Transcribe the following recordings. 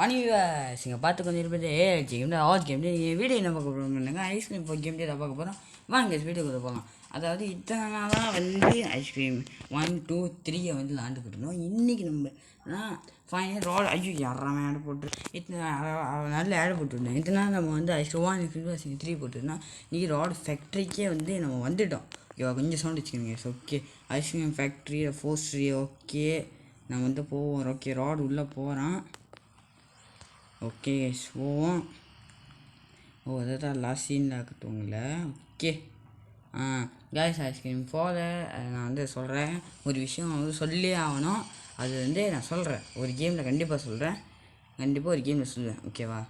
இங்கே பார்த்து கொஞ்சம் இருப்பது கேம் ஆல் கேம் வீடியோ என்ன பார்க்க போகிறோம் ஐஸ்கிரீம் இப்போ கேம் தான் பார்க்க போகிறோம். வாங்க வீடியோ கூட போகலாம். அதாவது இத்தனை நாளாக வந்து ஐஸ்கிரீம் 1 2 3 வந்து விளாண்டுக்கிட்டு இருந்தோம். இன்றைக்கி நம்ம ஃபைனல் ரோடு ஐயோ யாராமே ஆடு போட்டு இத்தனை நல்ல ஆடு போட்டுருந்தோம். இத்தனை நாள் நம்ம வந்து ஐஸ்கிரீம் 1 2 3 போட்டுருந்தோம். இன்றைக்கி ரோடு ஃபேக்ட்ரிக்கே வந்து நம்ம வந்துவிட்டோம். கொஞ்சம் சவுண்ட் வச்சுக்கோங்க. ஓகே ஐஸ்கிரீம் ஃபேக்ட்ரி ஃபோஸ்ட்ரி ஓகே நம்ம வந்து போவோம். ஓகே ரோடு உள்ளே போகிறான். ஓகே போவோம். அதான் லாஸ்ட் சீனில் இருக்கட்டும்ல. ஓகே கேஸ் ஐஸ்கிரீம் போல நான் வந்து சொல்கிறேன். ஒரு விஷயம் வந்து சொல்லியே ஆகணும். அது வந்து நான் சொல்கிறேன். ஒரு கேமில் கண்டிப்பாக சொல்கிறேன். கண்டிப்பாக ஒரு கேமில் சொல்லுவேன். ஓகேவா?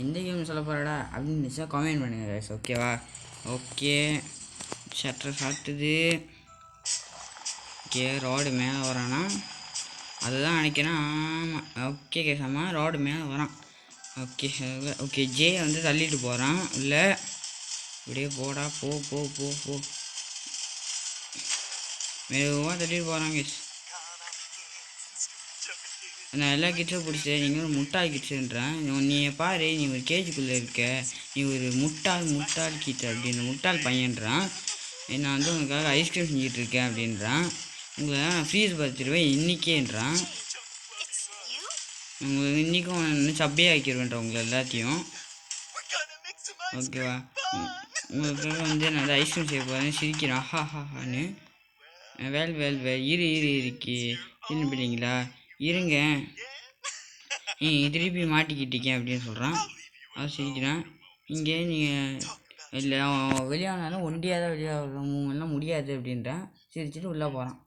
எந்த கேம் சொல்ல போகிறடா அப்படின்னு நினச்சா கமெண்ட் பண்ணுங்கள் கேஸ். ஓகேவா? ஓகே ஷட்டர் சாத்துது. ஓகே ரோடு மேலே வரானா அதுதான் நினைக்கிறேன். ஆமாம் ஓகே கேசாமா ரோடு மேலே வரான். ஓகே ஓகே ஜே வந்து தள்ளிட்டு போகிறான். இல்லை இப்படியே போடா போ போ போ போ மெதுவாக தள்ளிட்டு போகிறான் கேஸ். நான் எல்லா கிட்ஸும் பிடிச்சேன். நீங்கள் ஒரு முட்டாள் கிட்ஸுன்றேன். நீ பாரு நீ ஒரு கேஜுக்குள்ளே இருக்க. நீ ஒரு முட்டாள் கிட்ட அப்படின்ற முட்டாள் பையன்றான். நான் வந்து உங்களுக்காக ஐஸ்கிரீம் செஞ்சுட்டு இருக்கேன் அப்படின்றான். உங்களை நான் ஃப்ரீஸ் பார்த்துருவேன் இன்றைக்கேன்றான். உங்களுக்கு இன்றைக்கும் இன்னும் சப்பையே ஆக்கிடுவேன்றான் உங்களை எல்லாத்தையும். ஓகேவா? உங்களுக்காக வந்து நான் ஐஸ்கிரீம் செய்ய போகிறேன். சிரிக்கிறான் ஹான்னு. வேல் இருக்கு என்ன பிள்ளைங்களா இருங்க திருப்பி மாட்டிக்கிட்டீங்க அப்படின்னு சொல்கிறான். அவன் சிரிக்கிறான். இங்கே நீங்கள் இல்லை வெளியானாலும் ஒண்டியாக தான் வெளியாகலாம் முடியாது அப்படின்றான். சிரிச்சுட்டு உள்ளே போகிறான்.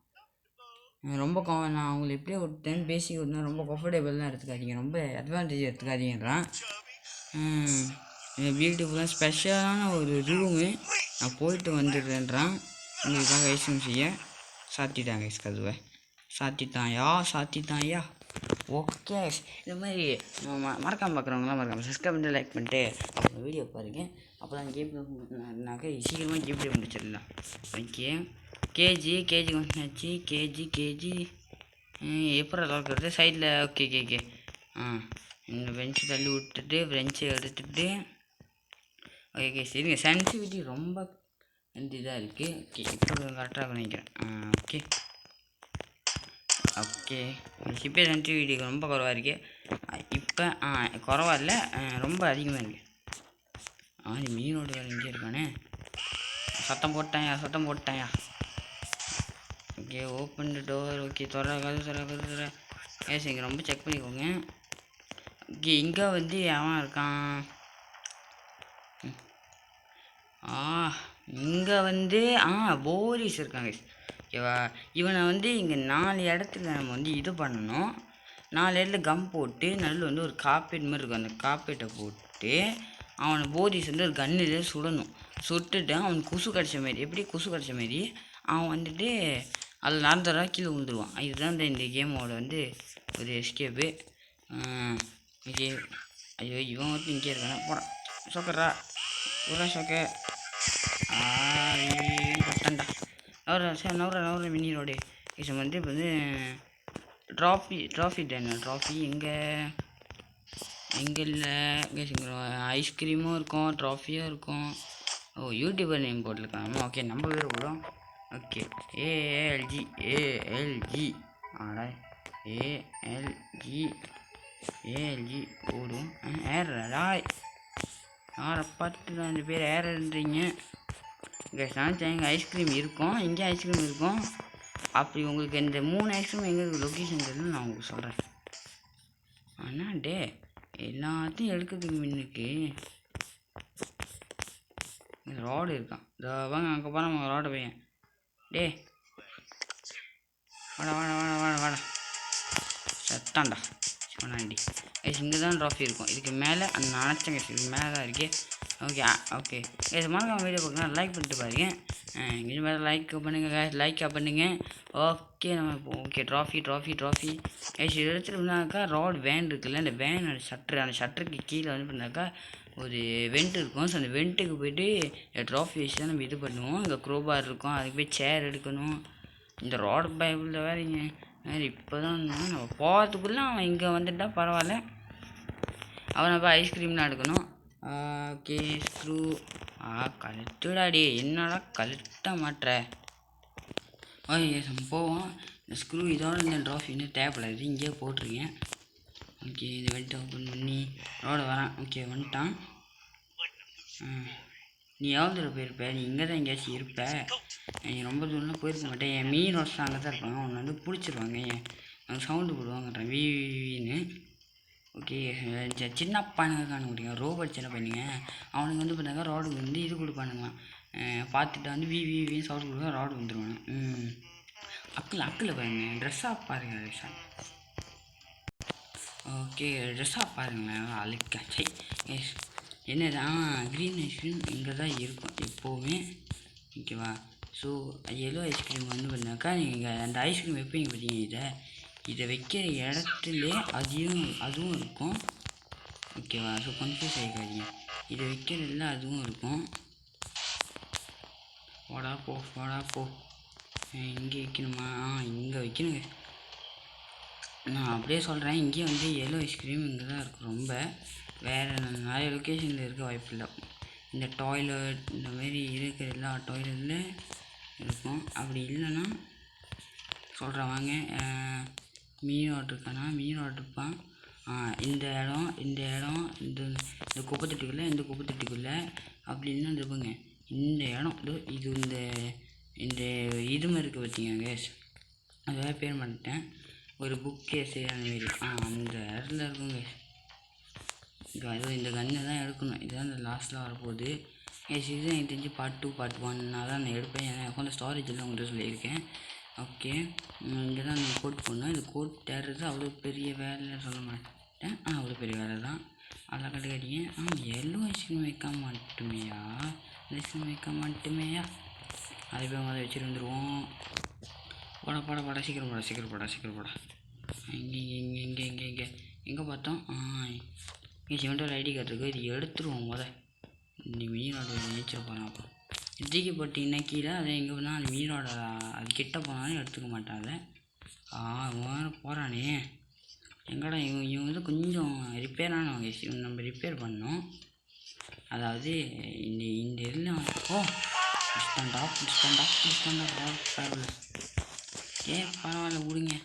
ரொம்ப நான் அவங்களை எப்படியே ஒரு டைம் பேசி விட்னா ரொம்ப கம்ஃபர்டபுளாக எடுத்துக்காதீங்க, ரொம்ப அட்வான்டேஜ் எடுத்துக்காதீங்கன்றான். பியூட்டிஃபுல்லாக ஸ்பெஷலான ஒரு ரூமு நான் போயிட்டு வந்துடுறேன்றான். உங்களுக்காக ஐஸ்கிரீம் செய்ய சாத்திட்டாங்க கதுவை சாத்திட்டாயா. ஓகே இந்த மாதிரி மறக்காமல் பார்க்குறவங்களாம் மறக்காமல் சப்ஸ்கிரைப் பண்ணிட்டு லைக் பண்ணிட்டு அப்புறம் வீடியோ பாருங்கள். அப்போ தான் கேம் சீக்கிரமாக கேம் ப்ளே முடிச்சிடலாம். ஓகே கேஜி வந்துச்சு. கேஜி எப்படி இருக்கிறது சைடில். ஓகே இந்த பெஞ்சு தள்ளி விட்டுட்டு பெஞ்சை எடுத்துகிட்டு ஓகே சரிங்க. சென்சிட்டிவிட்டி ரொம்ப இதாக இருக்குது. ஓகே இப்போ கரெக்டாக நினைக்கிறேன். ஓகே இப்போ சென்சிட்டிவிட்டி ரொம்ப குறவாக இருக்குது. இப்போ குறவா இல்லை ரொம்ப அதிகமாக இருக்குது. மீனோட வேலை இங்கே இருக்கானே. சத்தம் போட்டாயா. Okay open door. ஓகே திற ஏஸ் இங்கே ரொம்ப செக் பண்ணிக்கோங்க. ஓகே இங்கே வந்து அவன் இருக்கான். இங்கே வந்து போலீஸ் இருக்காங்க. ஓகேவா? இவனை வந்து இங்கே 4 இடத்துல நம்ம வந்து இது பண்ணணும். 4 இடத்துல கம் போட்டு நடுவில் வந்து ஒரு காப்பேட் மாதிரி இருக்கும். அந்த காப்பேட்டை போட்டு அவனை போலீஸ் வந்து ஒரு கன்னிலே சுடணும். சுட்டுட்டு அவனுக்கு கொசு கடிச்ச மாரி எப்படி கொசு கடிச்ச மாரி அவன் வந்துட்டு அதில் நடந்துடுறா கீழே விழுந்துருவான். இதுதான் இந்த கேமோட வந்து ஒரு எஸ்கேப்பு. ஓகே ஐயோ இவன் வந்து இங்கே இருக்கானே போகிறான். சொக்கரா ஒரு சொக்க பட்டண்டா நவர மினியோட விஷயம் வந்து இப்போ வந்து ட்ராஃபி தானே. ட்ராஃபி எங்கே இல்லை ஐஸ்கிரீமும் இருக்கும் ட்ராஃபியும் இருக்கும். யூடியூபர் நேம் போட்டிருக்காங்க. ஓகே நம்ம பேர் போடும். ஓகே ஏஎல்ஜி ஏஎல்ஜி போடும். ஏறாய் யாரை பார்த்து 2 பேர் ஏறன்றீங்க. நினச்சேன் இங்கே ஐஸ்கிரீம் இருக்கும், இங்கே ஐஸ்கிரீம் இருக்கும். அப்படி உங்களுக்கு இந்த 3 ஐஸ்கிரீம் எங்கே லொக்கேஷன் தெரியும் நான் உங்களுக்கு சொல்கிறேன். ஆனால் எல்லாத்தையும் எடுக்கிறதுக்கு முன்னுக்கு ரோடு இருக்கான். வாங்க அங்கே போனால் நம்ம ரோடு பையன் வாடா சத்தாண்டா சொன்னாண்டி. இங்கே தான் ட்ராஃபி இருக்கும். இதுக்கு மேலே அந்த நினச்சேங்க இதுக்கு மேலே தான் இருக்கே. ஓகே மறக்காம வீடியோ பார்க்கலாம். லைக் பண்ணிட்டு பாருங்க. இது மேலே லைக் பண்ணுங்கள். ஓகே நம்ம ஓகே ட்ராஃபி இது எடுத்துகிட்டு ரோடு வேன் இருக்குல்ல, அந்த வேனோட அந்த ஷட்டருக்கு கீழே வந்து பண்ணாக்கா ஒரு வெண்ட் இருக்கும். ஸோ அந்த வெண்ட்டுக்கு போய்ட்டு ட்ராஃபி வச்சு தான் நம்ம இது பண்ணுவோம். இங்கே க்ரோபார் இருக்கும், அதுக்கு போய் சேர் எடுக்கணும். இந்த ரோடு பைபிளில் வேறுங்க இப்போ தான் நம்ம போகிறதுக்குள்ளே அவன் இங்கே வந்துட்டால் பரவாயில்ல. அப்புறம் போய் ஐஸ்கிரீம்லாம் எடுக்கணும். ஓகே ஸ்க்ரூ கழட்டுடாடி, என்னடா கழட்ட மாட்டுற. ஓகே போவோம். இந்த ஸ்க்ரூ இதோட இந்த ட்ராஃபி இன்னும் தேவைப்படாது, இங்கேயே போட்டிருக்கேன். ஓகே இது வெல்ட் ஓப்பன் பண்ணி ரோட வரேன். ஓகே வந்துட்டான். நீ எவ்வளோ தூரம் போயிருப்ப? நீ இங்கே தான் எங்கேயாச்சும் இருப்ப. நீ ரொம்ப தூரம்லாம் போயிருக்க மாட்டேன். என் மீன் வருஷம் அங்கே தான் இருப்பாங்க. அவனை வந்து பிடிச்சிருவாங்க. அவங்க சவுண்டு போடுவாங்கன்றேன் வீன்னு. ஓகே சின்ன பையனுங்க காண முடியும், ரோபோட் சின்ன பையனுங்க. அவனுக்கு வந்து பார்த்தாங்க ரோடுக்கு வந்து இது கொடுப்பானுங்களாம். பார்த்துட்டு வந்து வின்னு சவுண்ட் கொடுக்க ரோடு வந்துடுவானு. அக்கில் பாருங்க, ட்ரெஸ்ஸாக பாருங்க ட்ரெஸ்ஸாக. ஓகே ட்ரெஸ்ஸாக பாருங்களேன் அழுக்கா. சரி எஸ் என்னதான் க்ரீன் ஐஸ்கிரீம் இங்கே தான் இருக்கும் எப்போவுமே. ஓகேவா? ஸோ எல்லோ ஐஸ்கிரீம் வந்து பண்ணாக்கா நீங்கள் அந்த ஐஸ்கிரீம் வைப்பீங்க பார்த்தீங்க, இதை வைக்கிற இடத்துலே அதுவும் இருக்கும். ஓகேவா? ஸோ கன்ஃபியூஸ் ஆகிக்காதீங்க, இதை வைக்கிறதுல அதுவும் இருக்கும். போடா போ. இங்கே வைக்கணுமா? இங்கே வைக்கணுங்க. நான் அப்படியே சொல்கிறேன், இங்கேயே வந்து எல்லோ ஐஸ்கிரீம் இங்கே தான் இருக்கும். ரொம்ப வேறு நிறைய லொக்கேஷனில் இருக்க வாய்ப்பு இல்லை. இந்த டாய்லெட் இந்த மாதிரி இருக்கிற எல்லா டாய்லெட்டில் இருக்கும். அப்படி இல்லைன்னா சொல்கிறேன் வாங்க. மீன் வாட்ருக்கானா? மீன் வாட்ருப்பான். இந்த இடம் இந்த குப்பைத்தொட்டிக்குள்ளே அப்படி இல்லைன்னா இருப்பேங்க. இந்த இடம் இது இந்த இதுமாதிரி இருக்குது பார்த்தீங்க கேஸ், அதாவது பேர் பண்ணிட்டேன். ஒரு புக் கேஸு அந்த மாரி அந்த இடத்துல இருக்குங்க. அதுவும் இந்த கன்னை தான் எடுக்கணும். இதுதான் இந்த லாஸ்ட்டில் வரப்போகுது. இதுதான் எனக்கு தெரிஞ்சு பார்ட் 2 பார்ட் 1 தான் நான் எடுப்பேன். ஏன்னா எனக்கு வந்து ஸ்டோரேஜ் எல்லாம் உங்கள்கிட்ட சொல்லியிருக்கேன். ஓகே இங்கே தான் நான் கோட் பண்ணோம். இந்த கோட் தேடுறது அவ்வளோ பெரிய வேலை சொல்ல மாட்டேன். அவ்வளோ பெரிய வேலை தான். அதெல்லாம் கட்டுக்காட்டிங்க. எல்லோ ஐஸ்கிரீம் வைக்க மாட்டுமேயா? அதை போய் முதல்ல வச்சுட்டு வந்துடுவோம். போடா சீக்கிரம் போடா. இங்கே எங்கே பார்த்தோம்? இங்கே சிமெண்டோட ஐடி கார்டு இருக்குது. இது எடுத்துருவோம் இந்த மீனோட நீச்சல் போகலாம். அப்போ இதுக்கு போட்டிங்கன்னா கீழே அதை எங்கே போனால் அந்த மீனோட அது கிட்ட போனாலும் எடுத்துக்க மாட்டாங்க. போகிறானே எங்கடா இவங்க வந்து கொஞ்சம் ரிப்பேரானவங்க. நம்ம ரிப்பேர் பண்ணோம். அதாவது இந்த இதில் டிஸ்டண்டா பரவாயில்ல விடுங்க.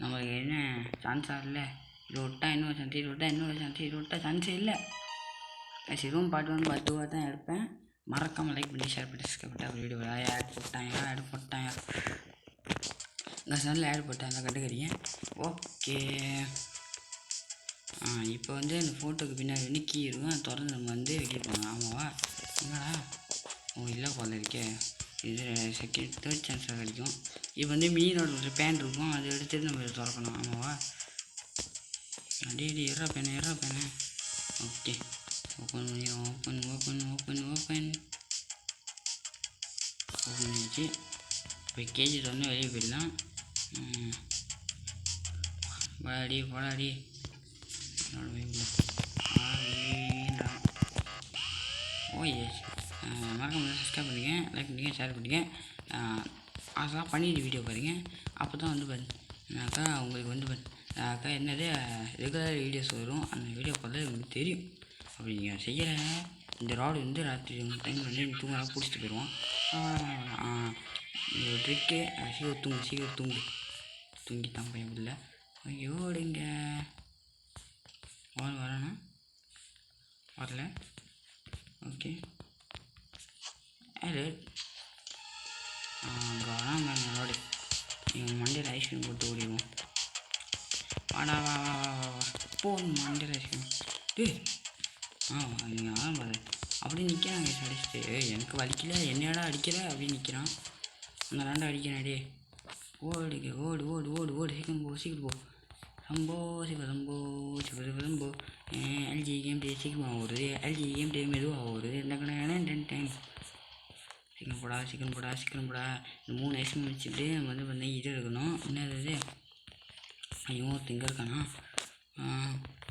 நம்மளுக்கு என்ன சான்ஸாக இல்லை. இது விட்டா இன்னொரு சான்ஸ் இல்லை. இதுவும் பார்ட் 1 பார்ட் 2 தான் எடுப்பேன். மறக்காமல் லைக் பண்ணி ஷேர் பண்ணி சப்ஸ்கிரைப் பண்ணி வீடியோ ஆட் போட்டாங்க இந்த சேனலில் ஆட் போட்டாங்க கட்டுக்கிறீங்க. ஓகே இப்போ வந்து அந்த ஃபோட்டோக்கு பின்னாடி வந்து கீ இருக்கும், திறந்து நம்ம வந்து வெளியே போகலாம். ஆமாவா? என்னடா இல்லை போல இருக்கே. இது தேர்ட் சான்ஸாக கிடைக்கும். இப்போ வந்து மீனோட ஒரு பேன் இருக்கும், அதை எடுத்துட்டு நம்ம திறக்கணும். ஆமாவா? அடி எறா பேனு. ஓகே ஓப்பன் பண்ணிச்சு. இப்போ கேஜி வந்து வெளியே போயிடலாம். போடாடி மறக்காம சப்ஸ்கிரைப் பண்ணிங்க, லைக் பண்ணிங்க, ஷேர் பண்ணிங்க. அதெல்லாம் பண்ணிட்டு வீடியோ பாருங்க. அப்போ தான் வந்து பார்த்தீங்கன்னாக்கா உங்களுக்கு வந்து பார்த்தீங்கன்னாக்கா என்னது ரெகுலர் வீடியோஸ் வரும். அந்த வீடியோ பார்த்தா உங்களுக்கு தெரியும். அப்படி நீங்கள் செய்கிற இந்த ராடு வந்து ராத்திரி டைம் வந்து தூங்க பிடிச்சிட்டு போயிடுவோம். இந்த ட்ரிக்கு சீக்கிரம் தூங்கிட்டான் பையன் இல்லை. ஐயோடுங்க வரேண்ணா வரல. ஓகே ரோடு இவன் மண்டையில் ஐஸ்கிரீம் போட்டு ஓடிடுவோம். வாடா வா மண்டையில் ஐஸ்கிரீம் நீங்கள் பாரு அப்படி நிற்கிறாங்க அடிச்சுட்டு. எனக்கு வலிக்கல, என்னடா அடிக்கிற அப்படின்னு நிற்கிறான். அந்த ரெண்டா அடிக்கிறாடே. ஓடு சீக்கிரம் போ. ரொம்ப சிவரம்போ எல்ஜி கேம் டே சீக்கிரமாக ஓடுது. எல்ஜி கேம் டே மெதுவாக ஓடுது. சீக்கிரம் போடா. இந்த 3 ஐஸ்கிரீம் வச்சுட்டு நம்ம வந்து பார்த்தீங்கன்னா இது எடுக்கணும். என்னது ஐயோ திங்க இருக்கானா?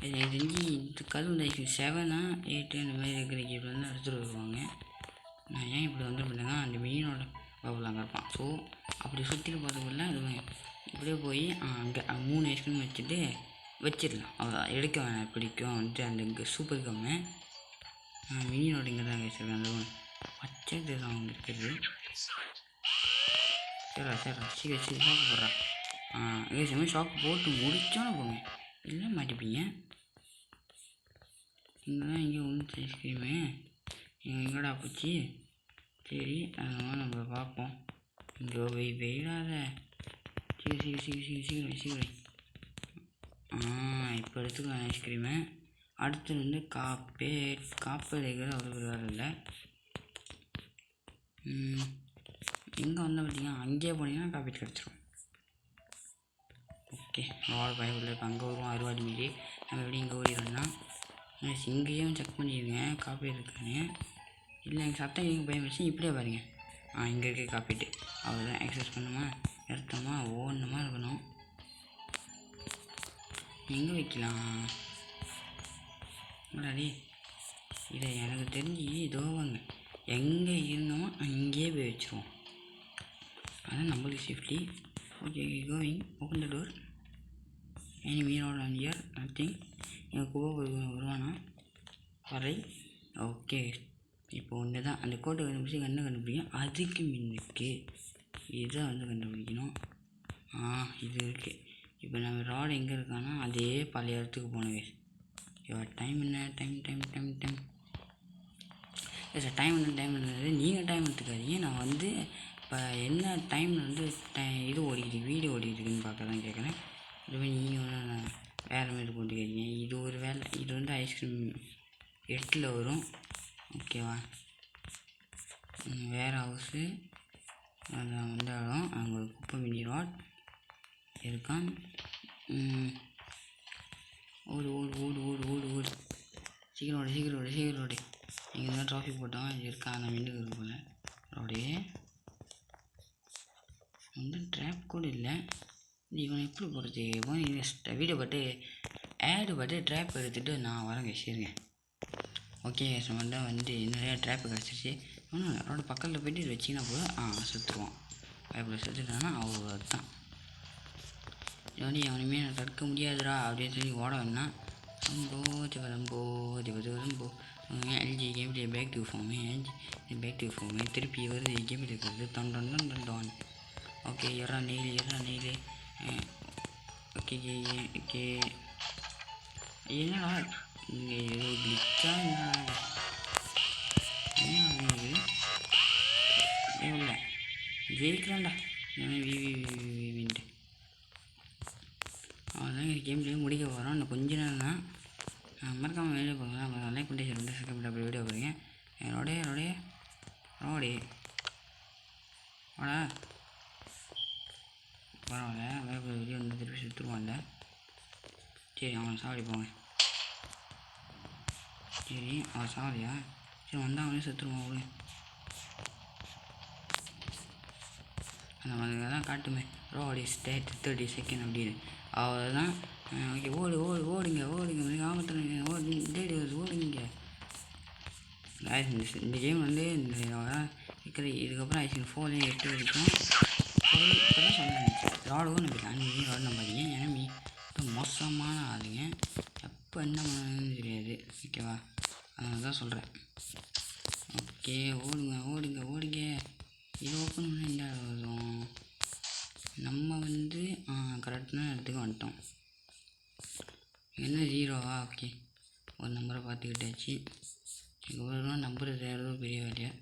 இது தெரிஞ்சு இது கல் வந்து ஐஸ்கிரீம் 7 8 இந்த மாதிரி இருக்கிற இப்படி வந்து எடுத்துகிட்டு வருவாங்க. நான் ஏன் இப்படி வந்து பார்த்தீங்கன்னா அந்த மீனோட பபுள் அங்கே இருப்பான். ஸோ அப்படி சுற்றிட்டு போகிறதுக்குள்ள அது இப்படியே போய் அங்கே 3 ஐஸ்கிரீம் வச்சுட்டு வச்சிடலாம். அவ்வளோதான், எடுக்க வேணாம். பிடிக்கும் வந்துட்டு அந்த சூப்பர் கம்மு மினியோட இங்கே தான் வச்சுருக்கேன். அந்த பச்சை தான் அவங்க இருக்குது. சரிடா சீக்கிரம் ஷாக்கு போடுறா. சமயம் ஷாக்கு போட்டு முடிச்சோன்னு போங்க, இல்லை மாட்டிப்பீங்க. இங்கே தான் இங்கே ஒன்று ஐஸ்கிரீமு எங்கடா போச்சு? சரி அதனால் நம்ம பார்ப்போம். இங்கே வெயிடாத சீக்கிரம். இப்போ எடுத்துக்கலாம் ஐஸ்கிரீமு. அடுத்து வந்து காப்பேடுகள் அவ்வளோ வேறு இல்லை. எங்கே வந்தால் பார்த்தீங்கன்னா அங்கேயே போனீங்கன்னா காப்பேட் கிடச்சிரும். ஓகே ரோடு பயப்படல. இப்போ அங்கே வருவோம் அறுவாடி மீறி நம்ம எப்படி இங்கே ஓடிடுறோம்னா இங்கேயும் செக் பண்ணிடுங்க காப்பேட் இருக்கான்னு. இல்லை எங்கள் சத்தம் எங்கே பயம் வச்சு இப்படியே பாருங்க. இங்கே இருக்க காப்பீட்டு அவ்வளோதான். எக்ஸசைஸ் பண்ணுமா எடுத்தோமா ஓடணுமா இருக்கணும். எங்கே வைக்கலாம் முன்னாடி இதை எனக்கு தெரிஞ்சு இதோவாங்க எங்கே இருந்தோமோ அங்கேயே போய் வச்சுருவோம். அதான் நம்மளுக்கு safety. Okay கோவிங் open the door. Any மீனோட இயர் நத்திங். எங்கள் குபா வருவானா வரை. ஓகே இப்போ ஒன்று தான் அந்த கோட்டை கண்டுபிடிச்சி கண்டுபிடிக்கும். அதுக்கு மின்னுக்கு இதை வந்து கண்டுபிடிக்கணும். இது இருக்குது. இப்போ நம்ம ராடு எங்கே இருக்கான்னா அதே பழைய இடத்துக்கு போனவே. டைம் என்ன டைம் சார் டைம் என்னது நீங்கள் டைம் எடுத்துக்காதீங்க. நான் வந்து இப்போ என்ன டைமில் வந்து இது ஓடிக்கிட்டு வீடியோ ஓடிக்கிட்டுருக்குன்னு பார்க்க தான் கேட்குறேன். இதுவே நீங்கள் ஒன்று வேறு மாரி போட்டுக்கிறீங்க. இது ஒரு வேலை. இது வந்து ஐஸ்கிரீம் 8 வரும். ஓகேவா? வேறு ஹவுஸு அதை வந்தாலும் அங்கே ஒரு குப்பை மினி ராட் இருக்கான். ஓடு சீக்கிரம் ஓடு. இங்கே தான் ட்ராஃபிக் போட்டோம். இது இருக்கா அந்த மின்னுக்கு இருக்கு போல் ரோடே. வந்து ட்ராப் கூட இல்லை. இவனை எப்படி போகிறது? வீடியோ பார்த்து ஆடு பார்த்து ட்ராப் எடுத்துகிட்டு நான் வரேங்க. சரிங்க ஓகே நம்மள்ட்ட வந்து நிறையா ட்ராப்பு கிடச்சிருச்சு. ஒன்றும் ரோடு பக்கத்தில் போய்ட்டு இது வச்சிங்கன்னா போதும் சுற்றுவான். பயப்பட சுற்றுட்டானா அவ்வளோதான். இவனே அவனுமே நான் தடுக்க முடியாதுடா அப்படின்னு சொல்லி ஓட வேணாம். ரொம்ப எல்ஜி கேம் பேக் டு ஃபோமு திருப்பி வருது கேம் இருக்கிறது தொண்டான். ஓகே எறா நெய்லு ஓகே என்னடா இங்கே ஏதோ கிளிச்சா என்ன ஜெயிக்கலாம்டா. வின்ட்டு அவ்வளோதான். இந்த கேம்லேயே முடிக்க போகிறோம். இன்னும் கொஞ்ச நேரம் தான். மறக்காமல் வீடியோ போகிறோம். லைக் பண்ணி சப்ஸ்கிரைப் அப்படி வீடியோ போகிறீங்க. ரோடே வாடா பரவாயில்ல. வேறு வீடியோ வந்து திருப்பி சுற்றுவான்ல. சரி அவன் சாவடி போங்க. சரி அவன் சாவடியா? சரி வந்தால் அவனே சுற்றுருவான். விடு அந்த மாதிரி தான் காட்டுமே. ரோடி ஸ்டேட் 30 செகண்ட் அப்படின்னு அவ்வளோதான். ஓகே ஓடுங்க ஆபத்தில் ஓடுங்க. இந்த கேம் வந்து இருக்கிற இதுக்கப்புறம் ஐசின் 4 8 வரைக்கும் இப்போ தான் சொன்னேன். ராடுவும் நம்பிக்கை அன்றைக்கி ராடு நம்பாதீங்க. ஏன்னா இப்போ மோசமான ஆளுங்க எப்போ என்ன பண்ணணும்னு தெரியாது. ஓகேவா? அதனால தான் சொல்கிறேன். ஓகே ஓடுங்க. இது ஓப்பன் பண்ண இந்த வரும். நம்ம வந்து கரெக்டான இடத்துக்கு வந்துட்டோம். என்ன 0வா? ஓகே ஒரு நம்பரை பார்த்துக்கிட்டாச்சு. இதுக்கப்புறம் நம்பர் தேடுறதோ பெரிய வேலையா?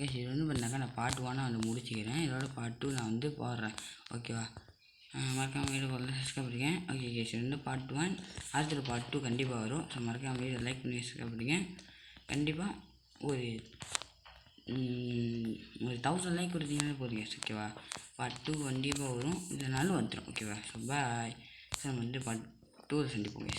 இது வந்து பண்ணாக்கா நான் பார்ட் 1 வந்து முடிச்சுக்கிறேன். இதோட பார்ட் 2 நான் வந்து போடுறேன். ஓகேவா? மறக்காமல் வீடியோ போடல சப்ஸ்கிரைப் பண்ணிங்க. ஓகே கேஸ் இது வந்து பார்ட் 1. அடுத்த பார்ட் 2 கண்டிப்பாக வரும். ஸோ மறக்காமல் வீடியோ லைக் பண்ணி சப்ஸ்கிரைப் பண்ணிங்க. கண்டிப்பாக ஒரு 1000 லைக் கொடுத்தீங்கன்னா போதுங்க. ஓகேவா? பார்ட் 2 கண்டிப்பாக வரும். இதனாலும் வந்துடும். ஓகேவா? So bye. ஸோ நம்ம வந்து பார்ட் 2 சந்திப்போம்.